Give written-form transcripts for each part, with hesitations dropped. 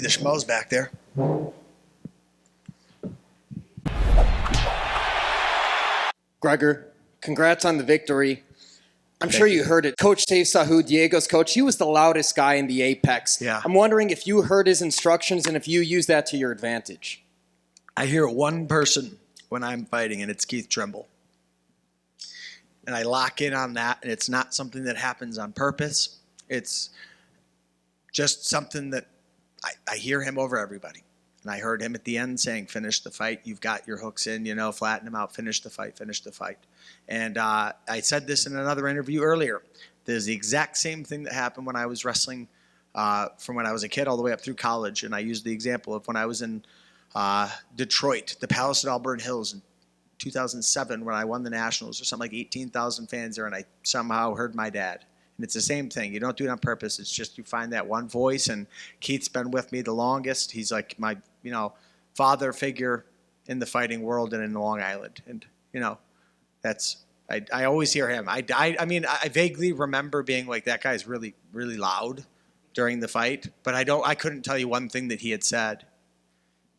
the Schmo's back there. Gregor, congrats on the victory. I'm sure you heard it. Coach Dave Sahu, Diego's coach, he was the loudest guy in the Apex. Yeah. I'm wondering if you heard his instructions and if you use that to your advantage. I hear one person when I'm fighting, and it's Keith Trimble. And I lock in on that, and it's not something that happens on purpose. It's just something that I hear him over everybody. And I heard him at the end saying, finish the fight. You've got your hooks in, flatten him out, finish the fight, finish the fight. And I said this in another interview earlier. There's the exact same thing that happened when I was wrestling from when I was a kid all the way up through college. And I used the example of when I was in Detroit, the Palace at Auburn Hills in 2007 when I won the Nationals. There's something like 18,000 fans there, and I somehow heard my dad. And it's the same thing. You don't do it on purpose. It's just you find that one voice, and Keith's been with me the longest. He's like my, father figure in the fighting world and in Long Island. And, that's I always hear him. I mean, I vaguely remember being like, that guy's really, really loud during the fight, but I couldn't tell you one thing that he had said.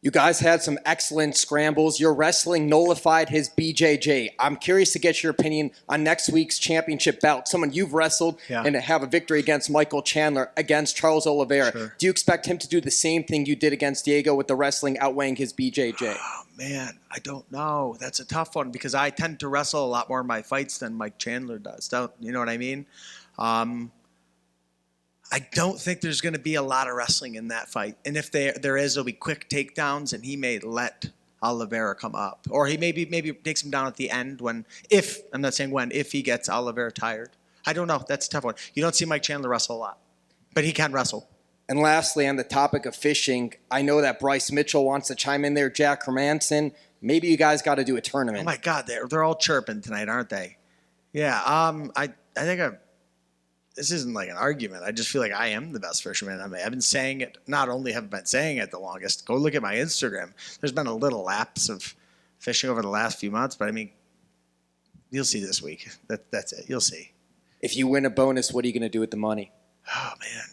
You guys had some excellent scrambles. Your wrestling nullified his BJJ. I'm curious to get your opinion on next week's championship bout. Someone you've wrestled and to have a victory against Michael Chandler, against Charles Olievera. Sure. Do you expect him to do the same thing you did against Diego with the wrestling outweighing his BJJ? Oh, man, I don't know. That's a tough one because I tend to wrestle a lot more in my fights than Mike Chandler does. You know what I mean? I don't think there's going to be a lot of wrestling in that fight. And if there is, there'll be quick takedowns, and he may let Olievera come up. Or he maybe takes him down at the end I'm not saying when, if he gets Olievera tired. I don't know. That's a tough one. You don't see Mike Chandler wrestle a lot, but he can wrestle. And lastly, on the topic of fishing, I know that Bryce Mitchell wants to chime in there, Jack Hermanson. Maybe you guys got to do a tournament. Oh, my God. They're all chirping tonight, aren't they? Yeah. I think this isn't like an argument. I just feel like I am the best fisherman in MMA. I've been saying it. Not only have I been saying it the longest, go look at my Instagram. There's been a little lapse of fishing over the last few months, but I mean, you'll see this week. That's it. You'll see. If you win a bonus, what are you going to do with the money? Oh, man.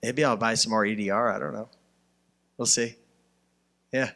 Maybe I'll buy some more EDR. I don't know. We'll see. Yeah.